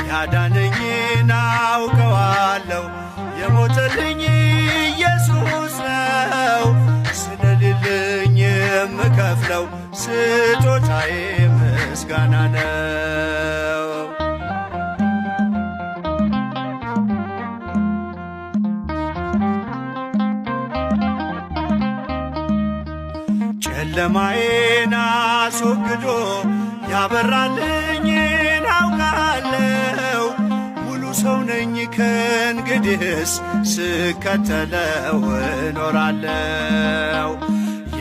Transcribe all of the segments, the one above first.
ያዳነኝን አውቀዋለሁ የሞተልኝ ኢየሱስ ነው። ስለሌለኝ የምከፍለው ስጦታዬ ምስጋና ነው። ጨለማዬን አስወግዶ ያበራልኝን አውቃለሁ። ሙሉ ሰው ነኝ ከእንግዲህስ ስከተለው እኖራለሁ።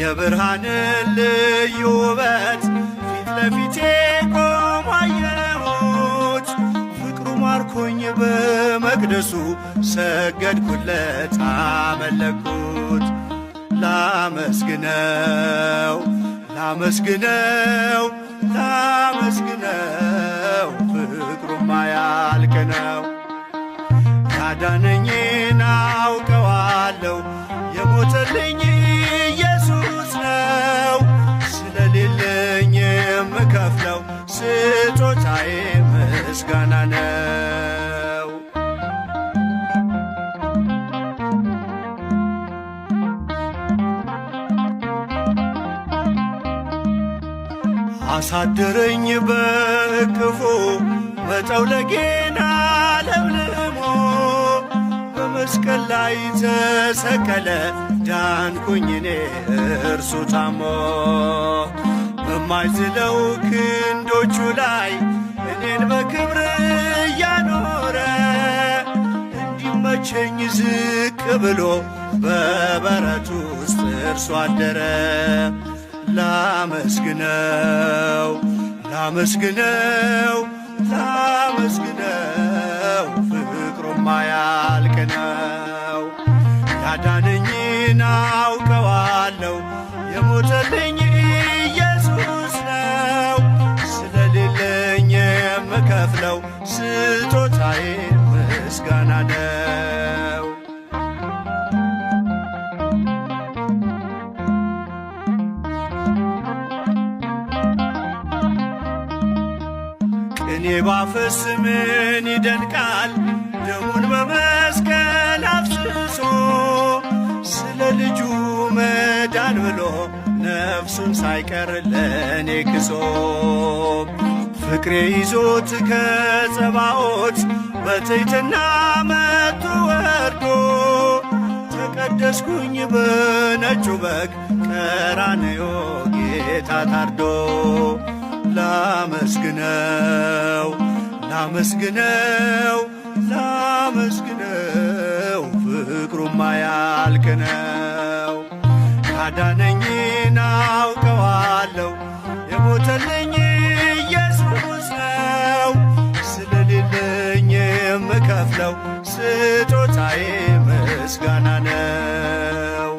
የብርሃንን ልዩ ውበት ፊት ለፊቴ ቆሞ አየሁት። ፍቅሩ ማርኮኝ በመቅደሱ ሰገድኩለት አመለኩት። ላመስግነው ላመስግነው ላመስግነው ፍቅሩማ ያልቅ ነው። ያዳነኝን አውቀዋለሁ የሞተልኝ ኢየሱስ ነው። ስለሌለኝ የምከፍለው ስጦታዬ ምስጋና ነው። አሳደረኝ በእቅፉ መጠውለጌን አለምልሞ በመስቀል ላይ ተሰቀለ ዳንኩኝ እኔ እርሱ ታሞ። በማይዝለው ክንዶቹ ላይ እኔን በክብር እያኖረ እንዲመቸኝ ዝቅ ብሎ በበረቱ ውስጥ እርሱ አደረ። ላመስግነው ላመስግነው ላመስግነው ፍቅሩማ ያልቅ ነው። ያዳነኝን አውቀዋለሁ የሞተልኝ ኢየሱስ ነው። ስለሌለኝ የምከፍለው ስጦታዬ ምስጋና ነው። ቅኔ ባፈስ ምን ይደንቃል ደሙን በመስቀል አፍስሶ፣ ስለ ልጁ መዳን ብሎ ነፍሱን ሳይቀር ለእኔ ክሶ። ፍቅሬ ይዞት ከጸባዖት በትሕትና መጥቶ ወርዶ ተቀደስኩኝ በነጩ በግ ቀራንዮ ጌታ ታርዶ። ላመስግነው ላመስግነው ላመስግነው ፍቅሩማ ያልቅ ነው። ያዳነኝን አውቀዋለሁ የሞተልኝ ኢየሱስ ነው። ስለሌለኝ የምከፍለው ስጦታዬ ምስጋና ነው።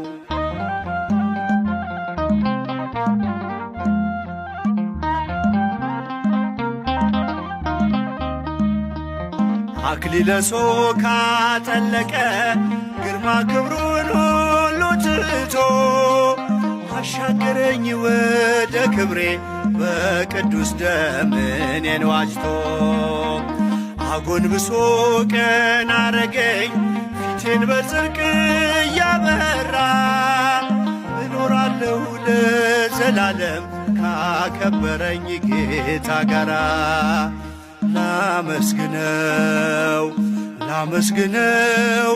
አክሊለ ሦክ አጠለቀ ግርማ ክብሩን ሁሉ ትቶ፣ አሻገረኝ ወደ ክብሬ በቅዱስ ደም እኔን ዋጅቶ። አጎንብሶ ቀና አረገኝ ፊቴን በጽድቅ እያበራ፣ እኖራለሁ ለዘላለም ካከበረኝ ጌታ ጋራ። ላመስግነው ላመስግነው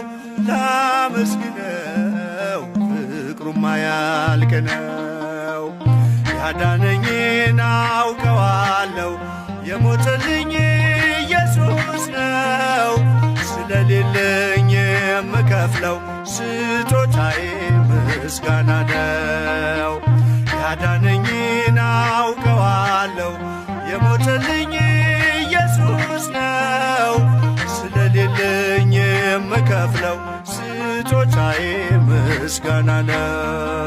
ላመስግነው ፍቅሩማ ያልቅ ነው። ያዳነኝን አውቀዋለሁ የሞተልኝ ኢየሱስ ነው። ስለሌለኝ የምከፍለው ስጦታዬ ምስጋና ነው። ያዳነኝን አውቀዋለሁ የሞተልኝ ኢየሱስ ነው። ስለሌለኝ የምከፍለው ስጦታዬ ምስጋና ነው።